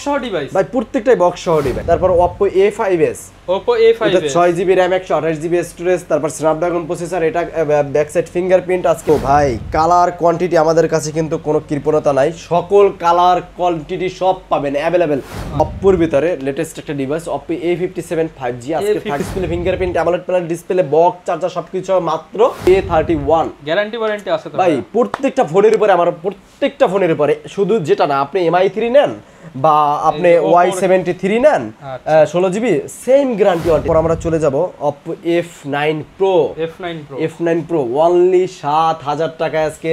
সহ ডিভাইস ভাই, প্রত্যেকটাই বক্স সহ ডিভাইস। তারপর Oppo A5s, Oppo A5s, এটা 6GB RAM 128GB স্টোরেজ, তারপর স্ন্যাপড্রাগন প্রসেসর, এটা ব্যাক সাইড ফিঙ্গারপ্রিন্ট। আজকে ভাই কালার কোয়ান্টিটি আমাদের কাছে কিন্তু কোনো কৃপণতা নাই, সকল কালার কোয়ান্টিটি সব পাবেন अवेलेबल। Oppoর ভিতরে লেটেস্ট একটা ডিভাইস Oppo A57 5G, আজকে display fingerprint, AMOLED panel display, box charger সবকিছু মাত্র A31। গ্যারান্টি ওয়ারেন্টি আছে তো ভাই প্রত্যেকটা ফোনের উপরে, আমার প্রত্যেকটা ফোনের উপরে, শুধু যেটা না আপনি MI3 নেন বা আপনি Y73 নেন 16GB, সেম গ্যারান্টি ওয়ারেন্টি। আমরা চলে যাব Oppo F9 Pro। F9 Pro only 7000 টাকা আজকে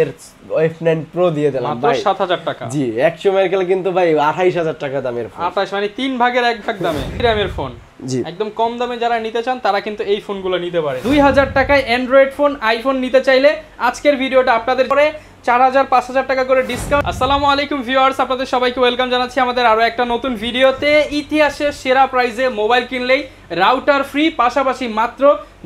F9 Pro দিয়ে দিলাম মাত্র ভাই, 7000 টাকা। জি 100 সময়ের গেলে কিন্তু ভাই 28000 টাকা দামের ফোন। 28 মানে 3 ভাগের 1 ভাগ দামে RAM-এর ফোন। জি একদম কম দামে যারা নিতে চান তারা কিন্তু এই ফোনগুলো নিতে পারে। 2000 টাকায় অ্যান্ড্রয়েড ফোন, আইফোন নিতে চাইলে আজকের ভিডিওটা আপনাদের পরে 4000 5000 টাকা করে ডিসকাউন্ট। আসসালামু আলাইকুম ভিউয়ার্স, আপনাদের সবাইকে ওয়েলকাম জানাচ্ছি আমাদের আরো একটা নতুন ভিডিওতে। ইতিহাসের সেরা প্রাইসে মোবাইল কিনলেই রাউটার ফ্রি, পাশাপাশি মাত্র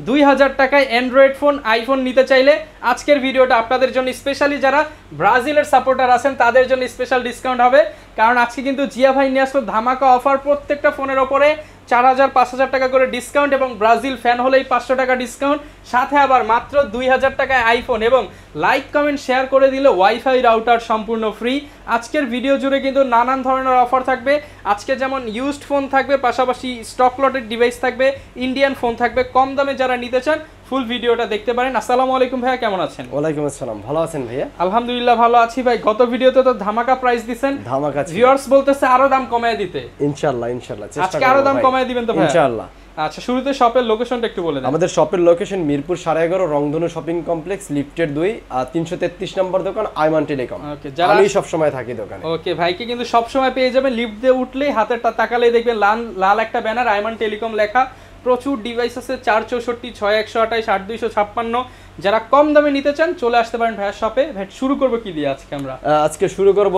2000 টাকায় অ্যান্ড্রয়েড ফোন, আইফোন নিতে চাইলে আজকের ভিডিওটা আপনাদের জন্য স্পেশালি যারা ব্রাজিলের সাপোর্টার আছেন তাদের জন্য স্পেশাল ডিসকাউন্ট হবে। কারণ আজকে কিন্তু জিয়া ভাই নিয়ে আসলো ধামাকা অফার, প্রত্যেকটা ফোনের ওপরে 4000 5000 টাকা করে ডিসকাউন্ট এবং ব্রাজিল ফ্যান হলেই 500 টাকা ডিসকাউন্ট, সাথে আবার মাত্র 2000 টাকায় আইফোন এবং লাইক কমেন্ট শেয়ার করে দিলে ওয়াইফাই রাউটার সম্পূর্ণ ফ্রি। আজকের ভিডিও জুড়ে কিন্তু নানান ধরনের অফার থাকবে। আজকে যেমন ইউজড ফোন থাকবে, পাশাপাশি স্টক লটের ডিভাইস থাকবে, ইন্ডিয়ান ফোন থাকবে। কম দামে যারা নিতে চান ফুল ভিডিওটা দেখতে পারেন। আসসালামু আলাইকুম ভাইয়া, কেমন আছেন? ওয়ালাইকুম আসসালাম, ভালো আছেন ভাইয়া? আলহামদুলিল্লাহ ভালো আছি ভাই। গত ভিডিওতে তো ধামাকা প্রাইস দিবেন, ধামাকা ভিউয়ার্স বলতেছে আরো দাম কমায় দিতে। ইনশাআল্লাহ চেষ্টা আজকে আরো দাম কমায় দিবেন তো ভাই? ইনশাআল্লাহ। আচ্ছা, শুরুতে শপের লোকেশনটা একটু বলে দেন। আমাদের শপের লোকেশন মিরপুর 11.5 রংধনু শপিং কমপ্লেক্স, লিফটের 2 আর 333 নম্বর দোকান, আইমান টেলিকম। ওকে, আমি সব সময় থাকি দোকানে। ওকে, ভাইকে কিন্তু সব সময় পেয়ে যাবেন। লিফট দিয়ে উঠলেই হাতের তাকালেই দেখবেন লাল একটা ব্যানার আইমান টেলিকম লেখা। প্রচুর ডিভাইস আছে, 464, 6128, 8256। যারা কম দামে নিতে চান চলে আসতে পারেন ভাইয়ের শপে। ভাই শুরু করব কি দিয়ে আজকে? আমরা আজকে শুরু করব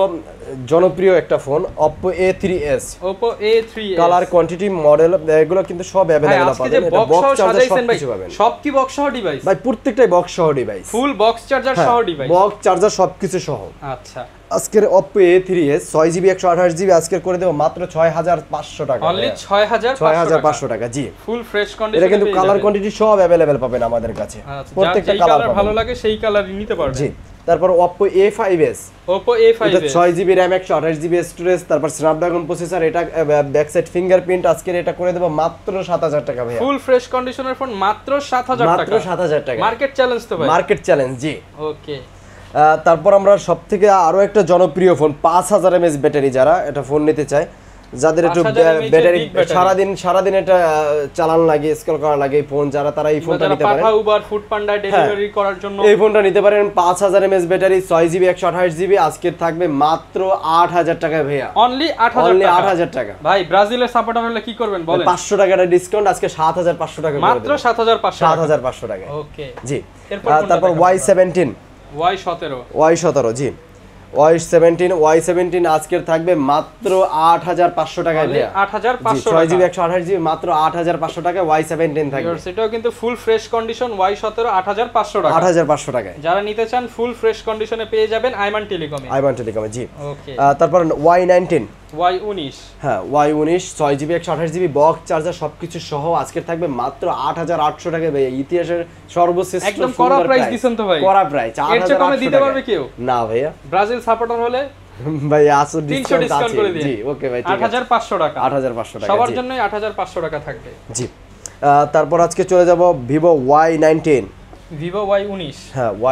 জনপ্রিয় একটা phone Oppo A3s। Oppo A3s colour quantity model এগুলো কিন্তু সব अवेलेबल পাবেন। এটা বক্স চার্জার সব কিছু পাবেন। সব কি বক্স সহ ডিভাইস? ভাই প্রত্যেকটাই বক্স সহ ডিভাইস, ফুল বক্স চার্জার সহ ডিভাইস, বক্স চার্জার সবকিছু সহ। আচ্ছা, আজকের Oppo A3s 6GB 128GB আজকের করে দেব মাত্র 6500 টাকা। অনলি 6500 টাকা। জি ফুল ফ্রেশ কন্ডিশনে। এটা কিন্তু কালার কোয়ান্টিটি সব अवेलेबल পাবেন আমাদের কাছে, প্রত্যেকটা কালার ভালো লাগে সেই কালারই নিতে পারবেন। জি তারপর Oppo A5s, Oppo A5s, এটা 6GB RAM 128GB স্টোরেজ, তারপর স্ন্যাপড্রাগন প্রসেসর, এটা ব্যাক সাইড ফিঙ্গারপ্রিন্ট। আজকের এটা করে দেব মাত্র 7000 টাকা ভাই। ফুল ফ্রেশ কন্ডিশনের ফোন মাত্র 7000 টাকা। মাত্র 7000 টাকা। মার্কেট চ্যালেঞ্জ তো ভাই? মার্কেট চ্যালেঞ্জ, জি। ওকে, তারপর আমরা সবথেকে আরো একটা জনপ্রিয় ফোন 5000 mAh ব্যাটারি, যারা এটা ফোন নিতে চায়, যাদের একটু ব্যাটারি সারাদিন এটা চালান লাগে, স্ক্রল করা লাগে ফোন, যারা তারা এই ফোনটা নিতে পারেন। পাঠা উবার ফুড পান্ডা ডেলিভারি করার জন্য এই ফোনটা নিতে পারেন। 5000 mAh ব্যাটারি, 6GB 128GB আজকে থাকবে মাত্র 8000 টাকায় ভাইয়া। অনলি 8000 টাকা। ভাই ব্রাজিলের সাপোর্টার হলে কি করবেন বলেন? 500 টাকার ডিসকাউন্ট, আজকে 7500 টাকা মাত্র 7500 টাকা। ওকে, জি। তারপর Y17, জি Y17 আজকের থাকবে মাত্র 8500 টাকায় ভাইয়া। 8500 টাকা। 6GB 128GB মাত্র 8500 টাকায় Y17 থাকবে। সেটাও কিন্তু ফুল ফ্রেশ কন্ডিশন Y17 8500 টাকা। 8500 টাকায় যারা নিতে চান ফুল ফ্রেশ কন্ডিশনে পেয়ে যাবেন আইমান টেলিকমে। জি। ওকে, তারপর Y19, হ্যাঁ Y19 6GB 128GB box charger সবকিছু সহ আজকের থাকবে মাত্র 8800 টাকায় ভাই। ইতিহাসের সর্বশ্রেষ্ঠ একদম করা প্রাইস দিছেন তো ভাই? করা প্রাইস। এর চেয়ে কমে দিতে পারবে কেউ? না ভাইয়া, ব্রাজিল সাপোর্টার হলে ভাই আসো 300 ডিসকাউন্ট করে দিন। জি ওকে ভাই, ঠিক আছে। 8500 টাকা। 8500 টাকা সবার জন্যই 8500 টাকা থাকবে। জি। তারপর আজকে চলে যাব Vivo Y19,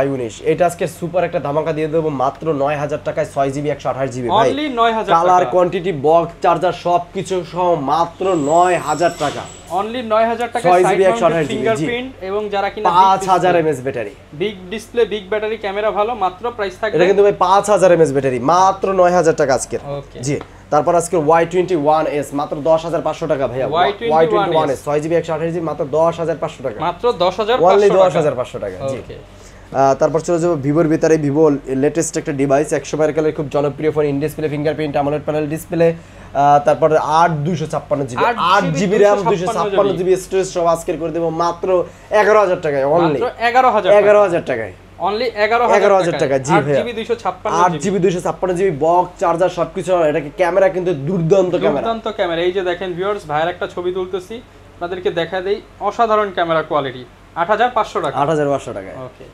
Y19। এটা আজকে সুপার একটা ধামাকা দিয়ে দেব মাত্র 9000 টাকায় 6GB 128GB ভাই। অনলি 9000 টাকা। কালার কোয়ান্টিটি বক্স চার্জার সবকিছু সহ মাত্র 9000 টাকা। অনলি 9000 টাকা। 6GB 128GB ফিঙ্গারপ্রিন্ট এবং যারা কিনা 5000 mAh battery, big display big battery, camera ভালো, মাত্র প্রাইস থাকবে। এটা কিন্তু ভাই 5000 mAh ব্যাটারি, মাত্র 9000 টাকা আজকে। জি। তারপর আজকে Y21s মাত্র 10500 টাকা ভাইয়া। Y21s 6GB 128GB মাত্র 10500 টাকা। মাত্র 10500 অনলি 10500 টাকা। জি। তারপর চলে যাবো ভিভোর ভিতরে। ভিভো লেটেস্ট একটা ডিভাইস, 100 মেগাপিক্সেলের খুব জনপ্রিয় phone, in display fingerprint, AMOLED panel display, তারপর 8 GB RAM 256GB স্টোরেজ সহ আজকের করে দেব মাত্র 11000 টাকায়। অনলি 11000 টাকায়। অনলি 11,000 টাকা। জি ভাই, 8GB 256GB বক্স চার্জার সবকিছু। এটাকে ক্যামেরা কিন্তু দুর্দান্ত ক্যামেরা। এই যে দেখেন ভিউয়ার্স, ভাইয়ের একটা ছবি তুলতেছি আপনাদেরকে দেখা দেই, অসাধারণ ক্যামেরা কোয়ালিটি। 8,500 টাকা। 8,500 টাকা। ওকে,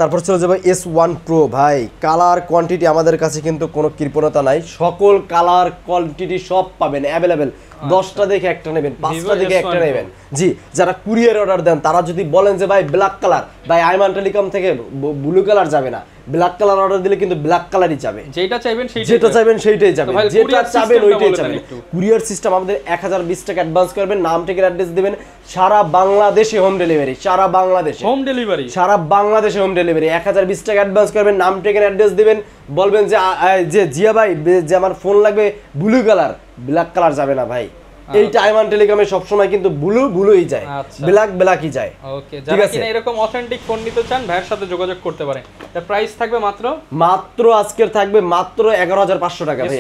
তারপর চলে যাবে S1 Pro। ভাই কালার কোয়ান্টিটি আমাদের কাছে কিন্তু কোনো কৃপণতা নাই, সকল কালার কোয়ান্টিটি সব পাবেন অ্যাভেলেবেল। 10টা দেখে একটা নেবেন, 5টা দেখে একটা নেবেন। জি, যারা কুরিয়ার অর্ডার দেন তারা যদি বলেন যে ভাই ব্ল্যাক কালার, ভাই আইমান টেলিকম থেকে ব্লু কালার যাবে না, ব্ল্যাক কালার অর্ডার দিলে কিন্তু ব্ল্যাক কালারই যাবে। যেটা চাইবেন সেইটাই যাবে, যেটা চাবেন ওইটাই যাবে। কুরিয়ার সিস্টেম আমাদের 1020 টাকা অ্যাডভান্স করবেন, নাম থেকে অ্যাড্রেস দিবেন, সারা বাংলাদেশে হোম ডেলিভারি। সারা বাংলাদেশে হোম ডেলিভারি। 1020 টাকা অ্যাডভান্স করবেন, নাম থেকে অ্যাড্রেস দিবেন, বলবেন যে জিয়া ভাই যে আমার ফোন লাগবে ব্লু কালার, ব্ল্যাক কালার যাবে না ভাই। এই টাইমান টেলিকমে সব সময় কিন্তু ব্লুই যায়, ব্ল্যাকই যায়। ওকে, যারা কিনা এরকম অথেন্টিক ফোন নিতে চান ভাইয়ের সাথে যোগাযোগ করতে পারেন। এর প্রাইস থাকবে মাত্র আজকের থাকবে মাত্র 11,500 টাকা ভাই।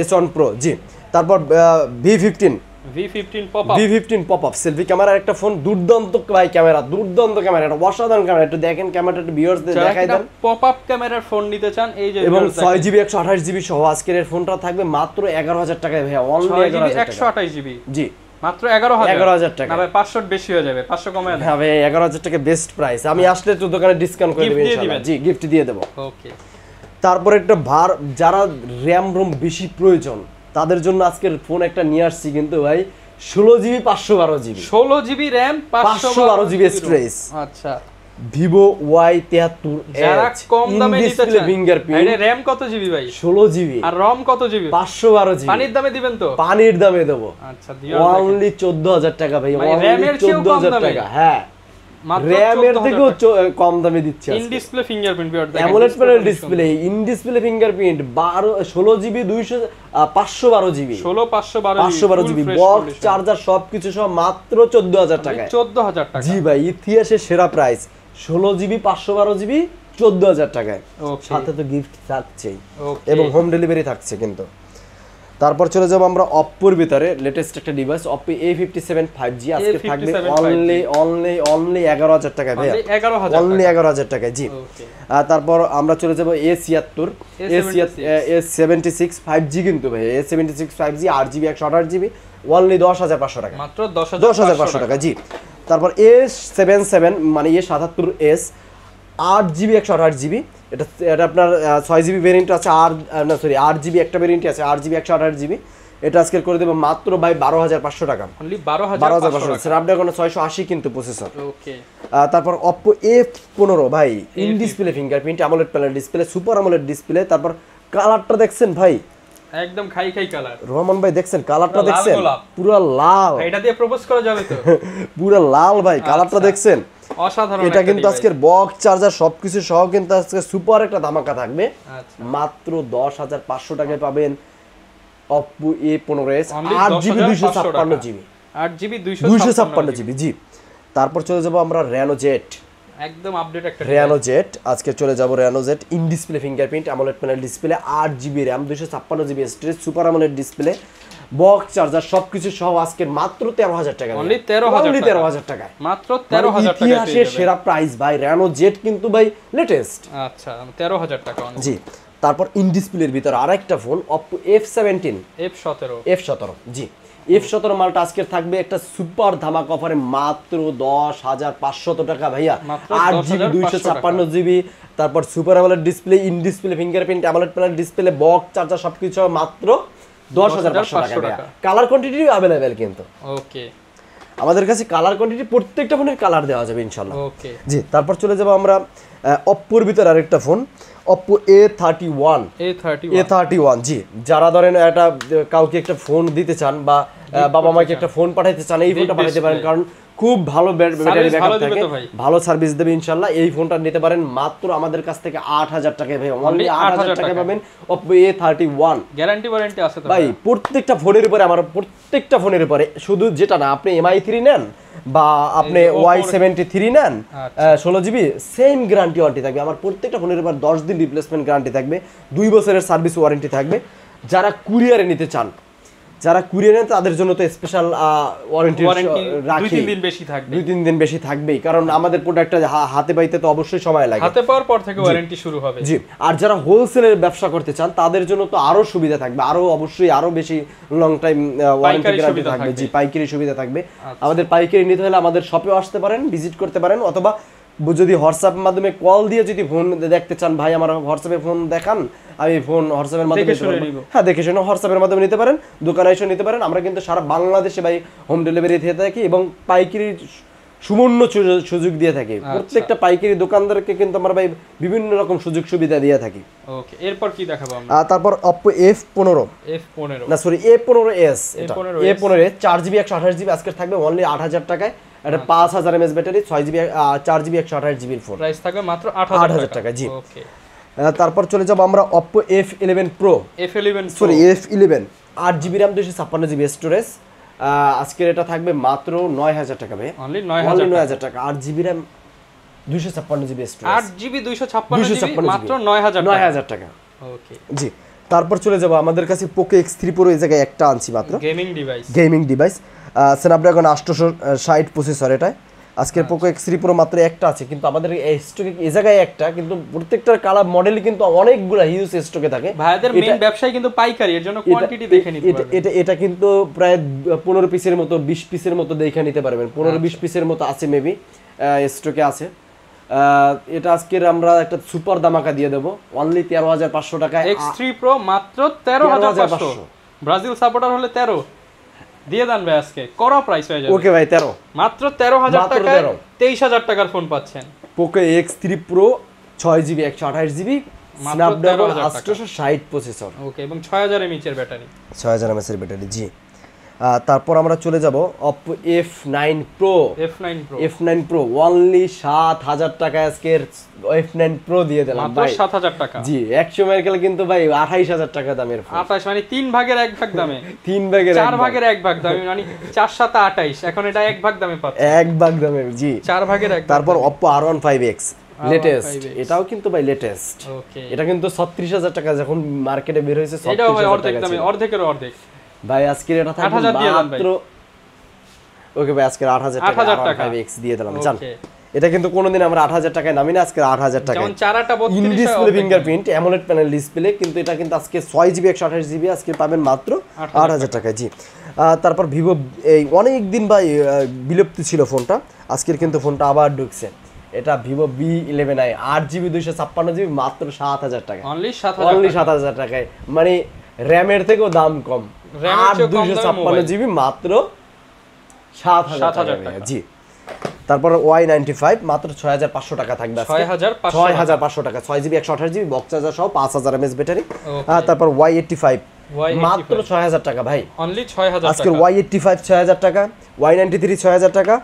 S1 Pro। জি, তারপর V15 পপআপ সেলফি ক্যামেরার একটা ফোন, দুর্দান্ত ভাই ক্যামেরা, এটা অসাধারণ ক্যামেরা। একটু দেখেন ক্যামেরাটা, একটু ভিউয়ার্সদের দেখাই দেন। পপআপ ক্যামেরার ফোন নিতে চান এই যে, এবং 6GB 128GB সহ আজকের এর ফোনটা থাকবে মাত্র 11,000 টাকায় ভাই। Only 128GB। জি, মাত্র 11,000 টাকা। না ভাই 500 বেশি হয়ে যাবে, 500 কমে দেন। হ্যাঁ ভাই, 11,000 টাকা বেস্ট প্রাইস। আমি আসলে তো দোকানে ডিসকাউন্ট করে দেব ইনশাআল্লাহ। জি, গিফট দিয়ে দেব। ওকে, তারপর একটা যারা র‍্যাম রোম বেশি প্রয়োজন তাদের জন্য আজকের ফোন একটা নিয়ে আসছি কিন্তু ভাই, 16GB 512GB। 16GB RAM 512GB storage. আচ্ছা, Vivo Y73 যারা কম দামে নিতে চান, ফিঙ্গারপ্রিন্ট। এটা RAM কত জিবি ভাই? 16GB। আর ROM কত জিবি? 512GB। পানির দামে দিবেন তো? পানির দামে দেব। আচ্ছা, অনলি 14,000 টাকা ভাই। RAM এর চেয়েও কম দামে? হ্যাঁ, RAM এর থেকেও কম দামে দিচ্ছে। ইন ডিসপ্লে ফিঙ্গারপ্রিন্ট বিয়ার দেখেন, AMOLED panel display, in display fingerprint, 16GB 512GB 512GB box charger সবকিছু সহ মাত্র 14,000 টাকায়। 14,000 টাকা। জি ভাই, ইতিহাসের সেরা প্রাইস। 16GB 512GB 14,000 টাকায়। সাথে তো গিফট থাকছেই এবং হোম ডেলিভারি থাকছে কিন্তু। তারপর চলে যাব আমরা অপ্পোর ভিতরে লেটেস্ট একটা ডিভাইস, Oppo A57 5G। আজকে থাকবে অনলি 11,000 টাকায় ভাই। অনলি 11,000 টাকায়। জি, তারপর আমরা চলে যাব A76 5G কিন্তু ভাই। A76 5G 8GB 128GB only 10,500 টাকা। মাত্র 10,500 টাকা। জি, তারপর A77 মানে A77s 8GB 128GB। এটা আপনার 6GB ভেরিয়েন্ট আছে, 8GB একটা ভেরিয়েন্ট আছে, 8GB 128GB। এটা আজকে করে দেব মাত্র ভাই 12,500 টাকা। অনলি 12,500 টাকা। স্ন্যাপড্রাগন 680 কিন্তু প্রসেসর। ওকে, তারপর Oppo A15 ভাই, in display fingerprint, AMOLED panel display, super AMOLED display. তারপর কালারটা দেখছেন ভাই, একদম খাই কালার। রহমান ভাই দেখছেন কালারটা, দেখছেন পুরো লাল। এটা দিয়ে প্রপোজ করা যাবে তো? পুরো লাল ভাই, কালারটা দেখছেন অসাধারণ। এটা কিন্তু আজকের বক্স চার্জার সবকিছু সহ কিন্তু আজকে সুপার একটা ধামাকা থাকবে। মাত্র 10,500 টাকায় পাবেন Oppo A15s 8GB 256GB 8GB 256GB। জি, তারপর চলে যাব আমরা Reno Z। একদম আপডেট একটা Reno Z। আজকে চলে যাব Reno Z, in display fingerprint, AMOLED panel display, 8GB RAM 256GB storage, super AMOLED display, box charger সবকিছু সহ আজকে মাত্র 13,000 টাকা। অনলি 13,000 টাকা। মাত্র 13,000 টাকা। ইতিহাসের সেরা প্রাইস ভাই। Reno Z কিন্তু ভাই লেটেস্ট। আচ্ছা, 13,000 টাকা। জি, তারপর ইন ডিসপ্লের ভিতর আরেকটা ফোন Oppo F17 F17। জি, F17 মালটা আজকে থাকবে একটা সুপার ধামাকা অফারে মাত্র 10,500 টাকা ভাইয়া। 8GB 256GB। তারপর super AMOLED display, in display fingerprint, AMOLED panel display, box charger সবকিছু মাত্র 10,500 টাকা। কালার কোয়ান্টিটি अवेलेबल কিন্তু। ওকে, আমাদের কাছে কালার কোয়ান্টিটি প্রত্যেকটা ফোনের কালার দেওয়া যাবে ইনশাআল্লাহ। ওকে, জি, তারপর চলে যাব আমরা Oppoর ভিতর আরেকটা ফোন Oppo A31। জি, যারা ধরেন একটা কাউকে একটা ফোন দিতে চান বা বাবা মাকে একটা ফোন পাঠাইতে চান, এই ফোনটা পাঠাইতে পারেন, কারণ খুব ভালো ব্যাটারি ব্যাকআপ থাকে, ভালো সার্ভিস দেবে ইনশাআল্লাহ। এই ফোনটা নিতে পারেন মাত্র আমাদের কাছ থেকে 8,000 টাকায় ভাই। অনলি 8,000 টাকায় পাবেন Oppo A31। গ্যারান্টি ওয়ারেন্টি আছে তো ভাই? প্রত্যেকটা ফোনের উপরে, আমার প্রত্যেকটা ফোনের উপরে, শুধু যেটা না আপনি MI3 নেন বা আপনি Y73 নেন 16GB, সেম গ্যারান্টি ওয়ারেন্টি থাকবে। আমার প্রত্যেকটা ফোনের উপর 10 দিন রিপ্লেসমেন্ট গ্যারান্টি থাকবে, 2 বছরের সার্ভিস ওয়ারেন্টি থাকবে। যারা কুরিয়ারে নিতে চান যারা কুরিয়ার নেন তাদের জন্য তো স্পেশাল ওয়ারেন্টি রাখি 2-3 দিন বেশি থাকবে, 2-3 দিন বেশি থাকবেই, কারণ আমাদের প্রোডাক্টটা হাতে পাইতে তো অবশ্যই সময় লাগে, হাতে পাওয়ার পর থেকে ওয়ারেন্টি শুরু হবে। জি, আর যারা হোলসেলের ব্যবসা করতে চান তাদের জন্য তো আরো সুবিধা থাকবে, আরো অবশ্যই আরো বেশি লং টাইম ওয়ারেন্টি গ্যারান্টি থাকবে। জি, পাইকারি সুবিধা থাকবে। আমাদের পাইকারি নিতে হলে আমাদের শপেও আসতে পারেন, ভিজিট করতে পারেন, অথবা যদি হোয়াটসঅ্যাপের মাধ্যমে কল দিয়ে যদি ফোন দেখতে চান, ভাই আমার হোয়াটসঅ্যাপে ফোন দেখান, আমি ফোন হোয়াটসঅ্যাপের মাধ্যমে হ্যাঁ দেখে শুনে হোয়াটসঅ্যাপের মাধ্যমে নিতে পারেন, দোকানে এসে নিতে পারেন। আমরা কিন্তু সারা বাংলাদেশে ভাই হোম ডেলিভারি দিয়ে থাকি এবং পাইকারি সুবর্ণ সুযোগ দিয়ে থাকি। প্রত্যেকটা পাইকারি দোকানদারকে কিন্তু আমরা ভাই বিভিন্ন রকম সুযোগ সুবিধা দিয়ে থাকি। ওকে, এরপর কি দেখাবো আমরা? তারপর Oppo F15 না সরি A15s, এটা A15s 4GB 128GB আজকে থাকবে অনলি 8000 টাকায়। এটা 5000 mAh battery, 6GB 4GB 128GB phone, price থাকবে মাত্র 8000 টাকা। জি, ওকে। তারপর চলে যাব আমরা Oppo F11 Pro, sorry F11 8GB RAM 256GB storage. আজকে এটা থাকবে মাত্র 9000 টাকা ভাই, অনলি 9000 টাকা। 8GB RAM 256GB storage, 8GB 256GB মাত্র 9000 টাকা। ওকে, জি। তারপর চলে যাব আমাদের কাছে Poco X3 Pro, এই জায়গায় একটা আনছি মাত্র, গেমিং ডিভাইস স্ন্যাপড্রাগন 860 প্রসেসর এটা। আজকের Poco X3 Pro মাত্র একটা আছে, কিন্তু আমাদের স্টকে এই জায়গায় একটা, কিন্তু প্রত্যেকটার কালার মডেল কিন্তু অনেকগুলা হিউজ স্টকে থাকে। ভাইদের মেইন ব্যবসায় কিন্তু পাইকারি, এর জন্য কোয়ান্টিটি দেখে নিতে পারবেন। এটা কিন্তু প্রায় 15 পিসের মতো 20 পিসের মতো দেখে নিতে পারবেন, 15-20 পিসের মতো আছে মেবি স্টকে আছে। এটা আজকের আমরা একটা সুপার দামাকা দিয়ে দেব অনলি 13500 টাকায়। X3 Pro মাত্র 13500, ব্রাজিল সাপোর্টার হলে 13 দিয়ে দেন ভাই, আজকে করা প্রাইস হয়ে যাবে। ওকে ভাই, 13 মাত্র 13000 টাকায় 23000 টাকার ফোন পাচ্ছেন। Poco X3 Pro 6GB 128GB Snapdragon 860 processor, okay, এবং 6000 mAh এর ব্যাটারি, 6000 mAh এর ব্যাটারি। জি, তারপর আমরা চলে যাব Oppo F9 Pro অনলি 7000 টাকা আজকের F9 Pro দিয়ে দিলাম মাত্র 7000 টাকা। জি, 100 মার্কেল কিন্তু ভাই 28000 টাকা দামের ফোন, 28 মানে 3 ভাগের 1 ভাগ দামে, 3 ভাগের 4 ভাগের 1 ভাগ দামে, মানে 4 7 28, এখন এটা 1 ভাগ দামে পাচ্ছেন, 1 ভাগ দামে। জি, 4 ভাগের 1। তারপর Oppo R15X লেটেস্ট, এটাও কিন্তু ভাই লেটেস্ট। ওকে, এটা কিন্তু 36000 টাকা যখন মার্কেটে বের হয়েছে, এটাও ভাই অর্ধেক দামে, অর্ধেকেরও অর্ধেক ভাই। আজকে এটা থাকবে মাত্র, ওকে ভাই, আজকে 8000 টাকা R15X দিয়ে দিলাম। জান, এটা কিন্তু কোনোদিন আমরা 8000 টাকায় নামি না, আজকে 8000 টাকা। যেমন 4টা 32 display fingerprint AMOLED panel display, কিন্তু এটা কিন্তু আজকে 6GB 128GB আজকে পাবেন মাত্র 8000 টাকায়। জি, তারপর ভিভো, এই অনেক দিন ভাই বিলুপ্তি ছিল ফোনটা, আজকের কিন্তু ফোনটা আবার ঢুকছে। এটা Vivo V11i 8GB 256GB মাত্র 7000 টাকা, অনলি 7000 টাকায়, মানে র্যামের থেকেও দাম কম, 256GB মাত্র 7000 টাকা। জি, তারপর Y95 মাত্র 6500 টাকা থাকবে আজকে, 6500 টাকা, 6GB 128GB বক্স চার্জার সহ 5000 mAh ব্যাটারি। তারপর Y85 মাত্র 6000 টাকা ভাই, অনলি 6000 টাকা। আজকে Y85 6000 টাকা, Y93 6000 টাকা,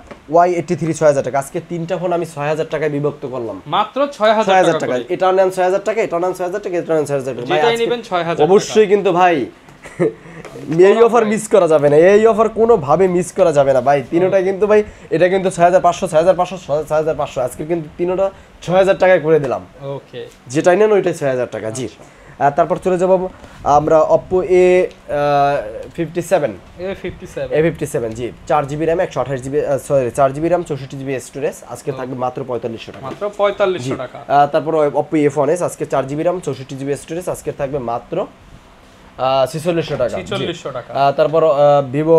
Y83 6000 টাকা। আজকে তিনটা ফোন আমি 6000 টাকায় বিভক্ত করলাম, মাত্র 6000 টাকা। এটা নেন 6000 টাকা, এটা নেন 6000 টাকা, এটা নেন 6000 টাকা, যেটাই নেবেন 6000 টাকা। অবশ্যই কিন্তু ভাই এই অফার মিস করা যাবে না, এই অফার কোনো ভাবে মিস করা যাবে না ভাই। তিনটা কিন্তু ভাই, এটা কিন্তু 6500 6500 6500, আজকে কিন্তু তিনটা 6000 টাকায় করে দিলাম। ওকে, যেটাই নেন ওইটাই 6000 টাকা। জি, তারপর চলে যাব আমরা Oppo A57 জি, 4GB RAM 128GB sorry 4GB RAM 64GB storage, আজকে থাকবে মাত্র 4500 টাকা, মাত্র 4500 টাকা। তারপর Oppo A1s আজকে 4GB RAM 64GB স্টোরেজ, আজকে থাকবে মাত্র 4600 টাকা। তারপর ভিভো,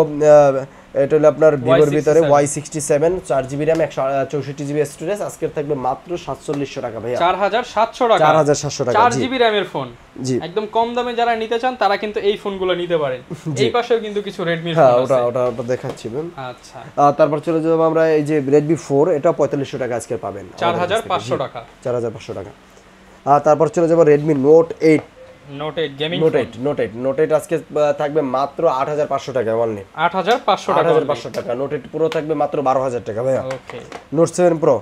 এটা হলো আপনার ভিভোর ভিতরে Y67 4GB RAM 164GB storage, আজকে থাকবে মাত্র 4700 টাকা ভাইয়া, 4700 টাকা, 4700 টাকা 4GB RAM এর ফোন। জি, একদম কম দামে যারা নিতে চান তারা কিন্তু এই ফোনগুলো নিতে পারেন। এই পাশেও কিন্তু কিছু Redmi ফোন আছে, ওটা দেখাচ্ছি। আচ্ছা, তারপর চলে যাব আমরা এই যে Redmi 4, এটা 4500 টাকা আজকে পাবেন, 4500 টাকা, 4500 টাকা। তারপর চলে যাব Redmi Note 8 গেমিং Note 8 আজকে থাকবে মাত্র 8500 টাকা, অনলি 8500 টাকা। Note 8 Pro থাকবে মাত্র 12000 টাকা ভাইয়া। ওকে, Note 7 Pro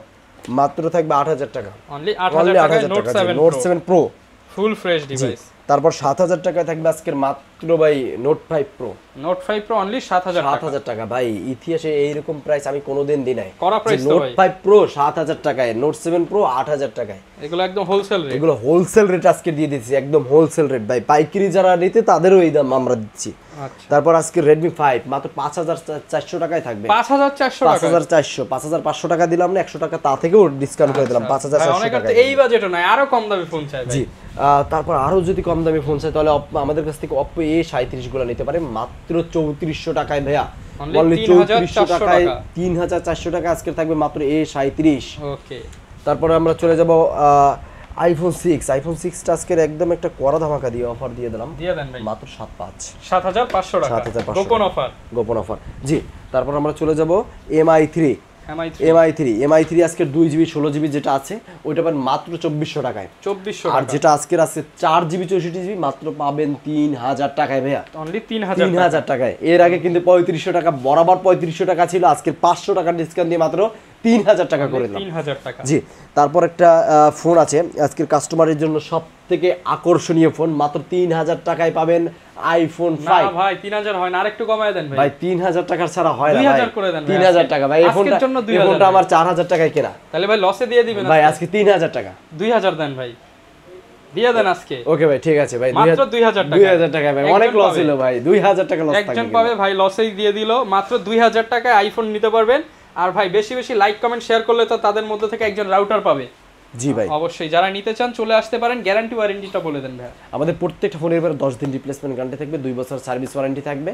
মাত্র থাকবে 8000 টাকা, অনলি 8000 টাকা। Note 7 Pro full fresh device. তারপর 7000 টাকায় থাকবে আজকের মাত্র মাত্র ভাই note 5 pro note 5 pro only 7000 টাকা 7000 টাকা ভাই ইতিহাসে এইরকম প্রাইস আমি কোনোদিন দিই নাই করা প্রাইস তো নোট ভাই 5 প্রো 7000 টাকায় নোট 7 প্রো 8000 টাকায় এগুলো একদম হোলসেল রেট এগুলো হোলসেল রেট আজকে দিয়ে দিচ্ছি একদম হোলসেল রেট ভাই পাইকারি যারা নিতে তাদেরও এই দাম আমরা দিচ্ছি আচ্ছা তারপর আজকে Redmi 5 মাত্র 5400 টাকায় থাকবে 5400 টাকা 5500 টাকা দিলাম না 100 টাকা তা থেকেও ডিসকাউন্ট করে দিলাম 5400 টাকা এই বাজেটও নাই আরো কম দামে ফোন চাই ভাই জি তারপর আরো যদি কম দামি ফোন চাই তাহলে আমাদের কাছ থেকে Oppo A37 গুলো নিতে পারে মাত্র 3400 টাকায় ভাইয়া Only 3400 টাকায় 3400 টাকা আজকে থাকবে মাত্র A37 ওকে তারপরে আমরা চলে যাব আইফোন 6 টা আজকের একদম একটা কড়া ধামাকা দিয়ে অফার দিয়ে দিলাম দিয়ে দেন ভাই মাত্র 7500 টাকা 7500 গোপন অফার গোপন অফার জি তারপর আমরা চলে যাব MI3 আজকে 2GB 16GB যেটা আছে ওইটা পাবেন মাত্র 2400 টাকায় 2400 আর টাকা যেটা আজকের আছে 4GB 64GB মাত্র পাবেন 3000 টাকায় ভাইয়া অনলি 3000 3000 টাকায় এর আগে কিন্তু 3500 টাকা বরাবর 3500 টাকা ছিল আজকে 500 টাকা ডিসকাউন্ট দিয়ে মাত্র 3000 টাকা করে দিলাম 3000 টাকা জি তারপর একটা ফোন আছে আজকের কাস্টমারের জন্য সবথেকে আকর্ষণীয় ফোন মাত্র 3000 টাকায় পাবেন আইফোন 5 না ভাই 3000 হয় না আরেকটু কমায় দেন ভাই ভাই 3000 টাকার ছাড়া হয় না ভাই 2000 করে দেন ভাই 3000 টাকা ভাই এই আজকের জন্য 2000 ফোনটা আমার 4000 টাকায় কেনা তাহলে ভাই লসে দিয়ে দিবেন ভাই আজকে 3000 টাকা 2000 দেন ভাই দিয়ে দেন আজকে ওকে ভাই ঠিক আছে ভাই মাত্র 2000 টাকা 2000 টাকা ভাই অনেক লস হলো ভাই 2000 টাকা লস থাকবে একজন পাবে ভাই লসেই দিয়ে দিল মাত্র 2000 টাকায় আইফোন নিতে পারবেন আর ভাই বেশি বেশি লাইক কমেন্ট শেয়ার করলে তো তাদের মধ্যে থেকে একজন রাউটার পাবে জি ভাই অবশ্যই যারা নিতে চান চলে আসতে পারেন গ্যারান্টি ওয়ারেন্টিটা বলে দেন ভাই আমাদের প্রত্যেকটা ফোনের এবার 10 দিন রিপ্লেসমেন্ট গ্যারান্টি থাকবে 2 বছর সার্ভিস ওয়ারেন্টি থাকবে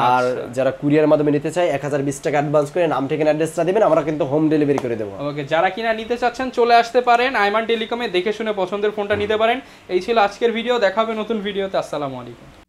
আর যারা কুরিয়ারের মাধ্যমে নিতে চায় 1020 টাকা অ্যাডভান্স করে নাম ঠিকানা অ্যাড্রেসটা দিবেন আমরা কিন্তু হোম ডেলিভারি করে দেব ওকে যারা কিনা নিতে চাচ্ছেন চলে আসতে পারেন আইমান টেলিকমে দেখে শুনে পছন্দের ফোনটা নিতে পারেন এই ছিল আজকের ভিডিও দেখা হবে নতুন ভিডিওতে আসসালামু আলাইকুম